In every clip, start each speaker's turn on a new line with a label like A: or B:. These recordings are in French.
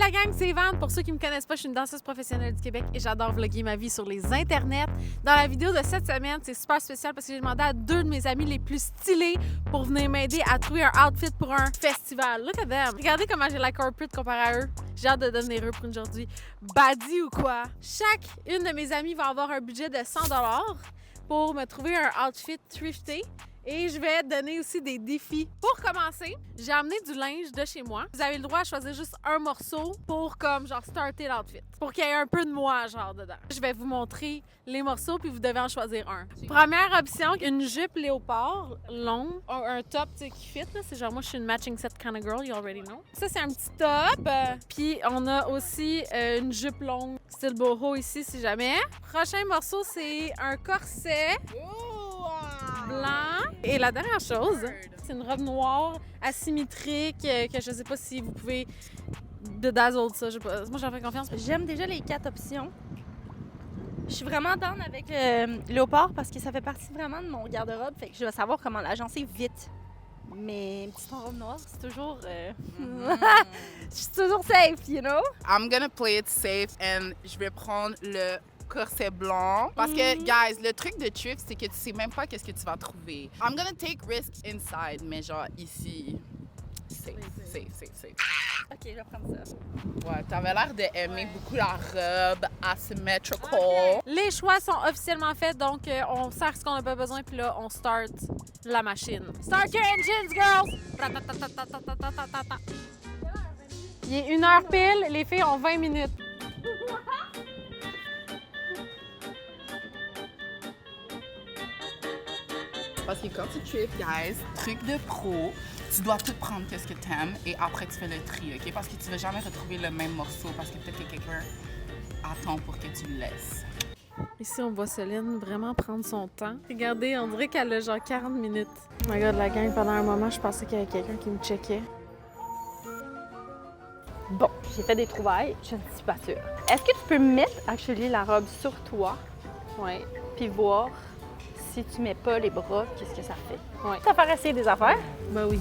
A: la gang, c'est Van. Pour ceux qui me connaissent pas, je suis une danseuse professionnelle du Québec et j'adore vlogger ma vie sur les internets. Dans la vidéo de cette semaine, c'est super spécial parce que j'ai demandé à 2 de mes amis les plus stylés pour venir m'aider à trouver un outfit pour un festival. Look at them! Regardez comment j'ai la corporate comparé à eux. J'ai hâte de devenir eux pour aujourd'hui. Badi ou quoi? Chaque une de mes amies va avoir un budget de 100 $ pour me trouver un outfit thrifté. Et je vais donner aussi des défis. Pour commencer, j'ai amené du linge de chez moi. Vous avez le droit à choisir juste un morceau pour comme genre starter l'outfit. Pour qu'il y ait un peu de moi genre dedans. Je vais vous montrer les morceaux puis vous devez en choisir un. Première option, une jupe léopard longue, un top qui fit. C'est genre moi je suis une matching set kind of girl, you already know. Ça c'est un petit top. Puis on a aussi une jupe longue style boho ici si jamais. Prochain morceau c'est un corset. Blanc. Et la dernière chose, c'est une robe noire asymétrique que je sais pas si vous pouvez bedazzle ça. Moi, j'en fais confiance.
B: J'aime déjà les 4 options. Je suis vraiment down avec léopard parce que ça fait partie vraiment de mon garde-robe. Fait que je vais savoir comment l'agencer vite. Mais une petite robe noire, c'est toujours... Je suis toujours safe, you know?
C: I'm gonna play it safe and je vais prendre le corset blanc. Parce que, guys, le truc de thrift, c'est que tu sais même pas qu'est-ce que tu vas trouver. I'm gonna take risks inside, mais genre ici, safe.
B: OK, je vais prendre ça.
C: Ouais, t'avais l'air d'aimer beaucoup la robe asymmetrical.
A: Les choix sont officiellement faits, donc on sert ce qu'on n'a pas besoin, puis là, on start la machine. Start your engines, girls! Il est 1h pile, les filles ont 20 minutes.
C: Parce que quand tu thrift, guys, truc de pro, tu dois tout prendre qu'est-ce que t'aimes et après tu fais le tri, OK? Parce que tu vas jamais retrouver le même morceau parce que peut-être que quelqu'un attend pour que tu le laisses.
A: Ici, on voit Céline vraiment prendre son temps. Regardez, on dirait qu'elle a genre 40 minutes. Oh my God, la gang, pendant un moment, je pensais qu'il y avait quelqu'un qui me checkait.
B: Bon, j'ai fait des trouvailles, je ne suis pas sûre. Est-ce que tu peux mettre actually la robe sur toi?
A: Oui.
B: Puis voir si tu mets pas les bras, qu'est-ce que ça fait?
A: Oui.
B: Ça faire essayer des affaires?
A: Ben oui.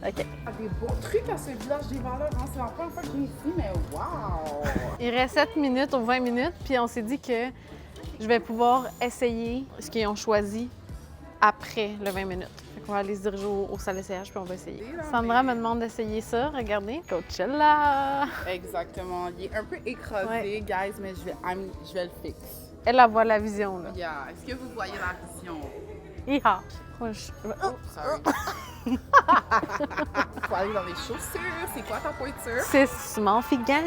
B: OK.
C: Des beaux trucs à ce village des valeurs, hein? C'est la première fois que je viens ici, mais wow!
A: Il reste 7 minutes ou 20 minutes, puis on s'est dit que je vais pouvoir essayer ce qu'ils ont choisi après le 20 minutes. Fait qu'on va aller se diriger au salle d'essayage, puis on va essayer. Sandra me demande d'essayer ça. Regardez. Coachella!
C: Exactement. Il est un peu écrasé, guys, mais je vais le fixer.
A: Elle voit la vision, là.
C: Yeah. Est-ce que vous voyez la vision?
A: Iha!
C: Oh, sorry. Faut aller dans les chaussures. C'est quoi ta pointure?
A: C'est Small Feet Gang.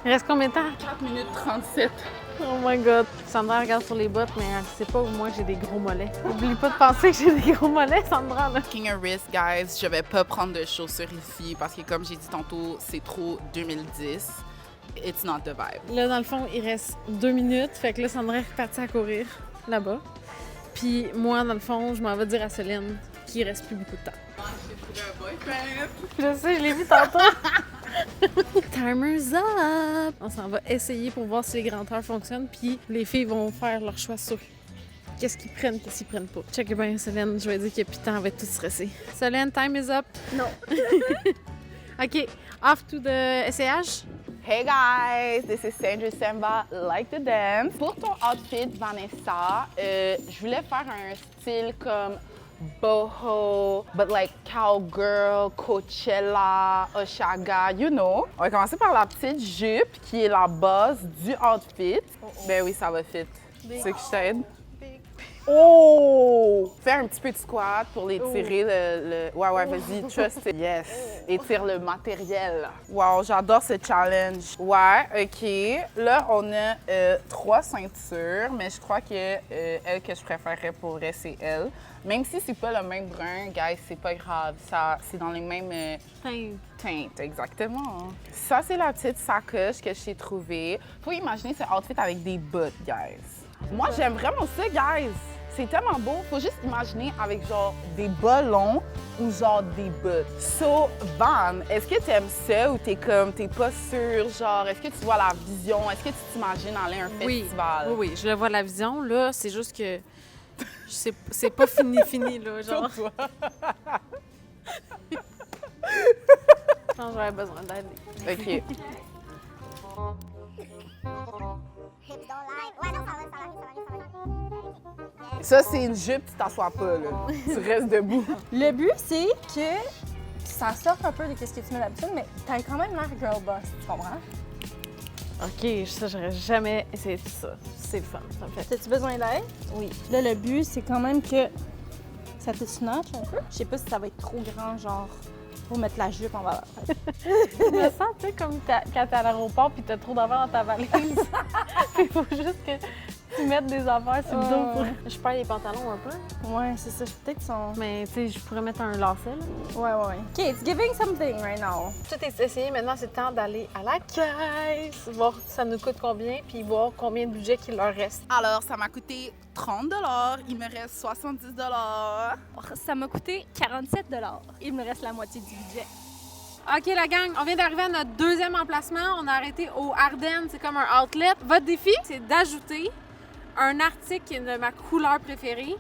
A: Il reste combien de temps?
C: 4 minutes 37.
A: Oh my God! Sandra regarde sur les bottes, mais elle sait pas où moi j'ai des gros mollets. Oublie pas de penser que j'ai des gros mollets, Sandra, là.
C: Taking a risk, guys. Je vais pas prendre de chaussures ici parce que, comme j'ai dit tantôt, c'est trop 2010. It's not the vibe.
A: Là, dans le fond, il reste 2 minutes. Fait que là, Sandra est repartie à courir là-bas. Puis moi, dans le fond, je m'en vais dire à Céline qu'il reste plus beaucoup de temps.
C: J'ai trouvé un boyfriend.
A: Je sais, je l'ai vu tantôt. Timer's up! On s'en va essayer pour voir si les grandeurs fonctionnent. Puis les filles vont faire leur choix sur qu'est-ce qu'ils prennent, qu'est-ce qu'ils prennent pas. Check bien, Céline. Je vais dire qu'il n'y a plus de temps, elle va être toute stressée. Céline, time is up.
B: Non.
A: OK, off to the essayage.
C: Hey guys, this is Sandra Semba, Like to Dance. Pour ton outfit, Vanessa, je voulais faire un style comme boho, but like cowgirl, Coachella, Oshaga, you know. On va commencer par la petite jupe qui est la base du outfit. Ben oui, ça va fit. Tu veux que je t'aide? Oh! Fais un petit peu de squat pour l'étirer le... Ouais, vas-y, trust it. Yes! Étire le matériel. Wow, j'adore ce challenge. Ouais, OK. Là, on a 3 ceintures, mais je crois que elle que je préférerais pour vrai, c'est elle. Même si c'est pas le même brun, guys, c'est pas grave. C'est dans les mêmes teintes, exactement. Ça, c'est la petite sacoche que j'ai trouvée. Faut imaginer ce outfit avec des bottes, guys. Moi, j'aime vraiment ça, guys. C'est tellement beau. Faut juste imaginer avec genre des bas longs ou genre des bottes. So, Van, est-ce que t'aimes ça ou t'es pas sûre? Genre, est-ce que tu vois la vision? Est-ce que tu t'imagines aller à un festival?
A: Oui, je le vois la vision. Là, c'est juste que c'est pas fini, là. Genre.
C: Toi.
A: Je pense que j'aurais besoin d'aide.
C: OK. Ça, c'est une jupe, tu t'assois pas, là. Tu restes debout.
B: Le but, c'est que ça sorte un peu de ce que tu mets d'habitude, mais t'as quand même l'air girl boss, tu comprends?
A: OK, ça, j'aurais jamais essayé de ça. C'est le fun, ça me fait.
B: As-tu besoin d'aide?
A: Oui.
B: Là, le but, c'est quand même que ça te snatch un peu. Je sais pas si ça va être trop grand, genre, pour mettre la jupe en valeur.
A: Je me sens, tu sais, comme quand t'es à l'aéroport puis t'as trop d'affaires dans ta valise. Il faut juste que tu mettes des affaires sur le dos pour... Je perds les pantalons un peu.
B: Ouais, c'est ça. Peut-être son...
A: Mais, tu sais, je pourrais mettre un lacet, là.
B: Ouais. OK, it's giving something right now.
A: Tout est essayé. Maintenant, c'est le temps d'aller à la caisse, voir ça nous coûte combien, puis voir combien de budget qu'il leur reste.
C: Alors, ça m'a coûté 30 $. Il me reste 70 $.
B: Ça m'a coûté 47 $. Il me reste la moitié du budget.
A: OK, la gang, on vient d'arriver à notre deuxième emplacement. On a arrêté au Ardennes. C'est comme un outlet. Votre défi, c'est d'ajouter un article qui est de ma couleur préférée,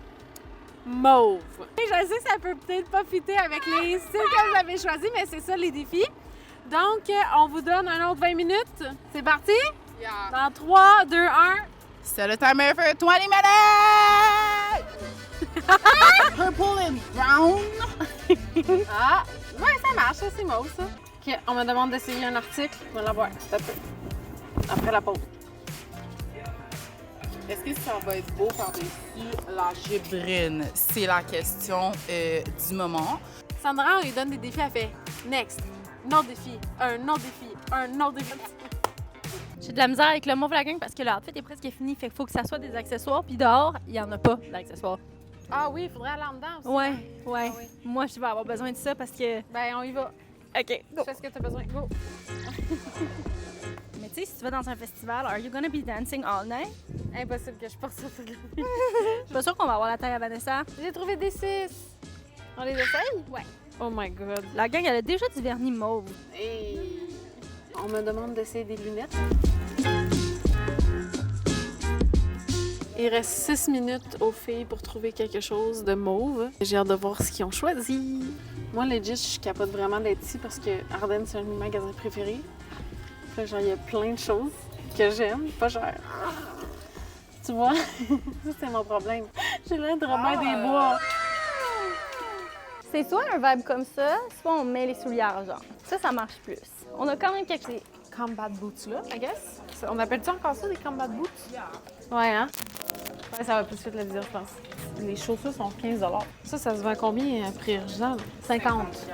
A: mauve. Et je sais, ça peut peut-être pas fitter avec les styles que vous avez choisis, mais c'est ça les défis. Donc, on vous donne un autre 20 minutes. C'est parti?
C: Yeah.
A: Dans 3, 2, 1.
C: C'est le timer for 20 minutes! Purple and brown.
A: Ah, ouais, ça marche, ça, c'est mauve, ça. OK, on me demande d'essayer un article. On va l'avoir, c'est un peu. Après la pause.
C: Est-ce que ça va être beau par-dessus la jupe brune? C'est la question du moment.
A: Sandra, on lui donne des défis, elle fait next, un autre défi, un autre défi, un autre défi.
B: J'ai de la misère avec le mauve la gang parce que l'outfit est presque fini. Fait qu'il faut que ça soit des accessoires. Puis dehors, il n'y en a pas d'accessoires.
A: Ah oui, il faudrait aller en dedans aussi.
B: Ouais.
A: Ah oui.
B: Moi, je vais avoir besoin de ça parce que...
A: Ben, on y va.
B: OK, go.
A: Fais ce que tu as besoin. Go.
B: Mais tu sais, si tu vas dans un festival, are you gonna be dancing all night?
A: Impossible que je porte ça toute la nuit.
B: Je suis pas sûre qu'on va avoir la taille à Vanessa.
A: J'ai trouvé des 6. On les essaye?
B: Ouais.
A: Oh my God.
B: La gang, elle a déjà du vernis mauve.
A: Et on me demande d'essayer des lunettes. Il reste 6 minutes aux filles pour trouver quelque chose de mauve. J'ai hâte de voir ce qu'ils ont choisi. Moi, legit, je capote vraiment d'être ici parce que Ardennes, c'est un de mes magasins préférés. Puis genre, il y a plein de choses que j'aime, pas cher. Tu vois? Ça, c'est mon problème. J'ai l'air de Robert des Bois.
B: C'est soit un vibe comme ça, soit on met les souliers argent. Ça marche plus. On a quand même quelque chose.
A: Combat boots, là, I guess. On appelle-tu encore ça des combat boots? Ouais, hein? Ouais, ça va plus vite le dire, je pense. Les chaussures sont 15 $. Ça se vend combien à prix original? 50.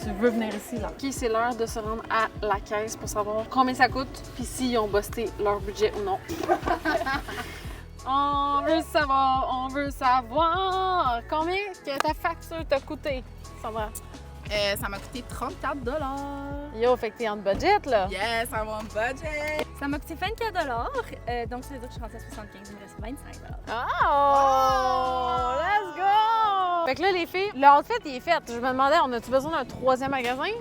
A: Tu veux venir ici, là. OK, c'est l'heure de se rendre à la caisse pour savoir combien ça coûte, puis s'ils ont busté leur budget ou non. On veut savoir combien que ta facture t'a coûté, Sandra.
C: Ça m'a coûté 34 $.
A: Yo, fait que t'es en budget, là.
C: Yes, I'm on budget!
B: Ça m'a coûté 24 $. Donc, ça veut dire que je suis rentrée à 75. Il me reste 25 $.
A: Oh! Let's go! Fait que là, les filles, le outfit, il est fait. Je me demandais, on a-tu besoin d'un troisième magasin?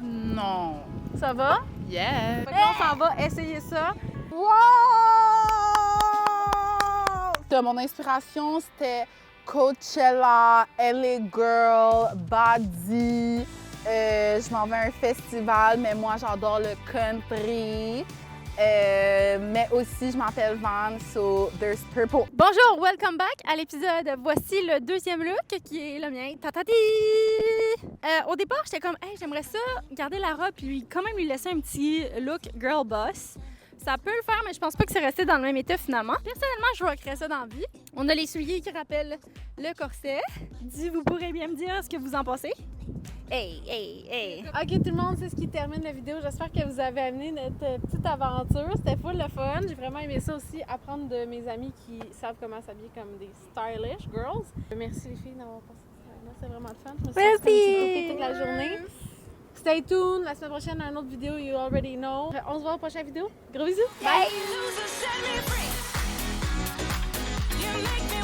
C: Non.
A: Ça va?
C: Yes!
A: Fait que là, on s'en va essayer ça.
C: Wow! Mon inspiration, c'était Coachella, LA Girl, Badi. Je m'en vais à un festival, mais moi, j'adore le country. Mais aussi, je m'appelle Van, so there's purple.
B: Bonjour, welcome back à l'épisode. Voici le deuxième look qui est le mien. Tatati! Au départ, j'étais comme, hey, j'aimerais ça garder la robe puis quand même lui laisser un petit look girl boss. Ça peut le faire, mais je pense pas que c'est resté dans le même état finalement. Personnellement, je recréer ça dans la vie. On a les souliers qui rappellent le corset. Vous pourrez bien me dire ce que vous en pensez. Hey!
A: OK, tout le monde, c'est ce qui termine la vidéo. J'espère que vous avez amené notre petite aventure. C'était full le fun. J'ai vraiment aimé ça aussi, apprendre de mes amis qui savent comment s'habiller comme des stylish girls. Merci les filles d'avoir passé ça. C'est vraiment le fun. Je me suis
B: Merci!
A: toute la journée. Stay tuned. La semaine prochaine, une autre vidéo, you already know. On se voit à la prochaine vidéo. Gros bisous. Bye!
B: Bye.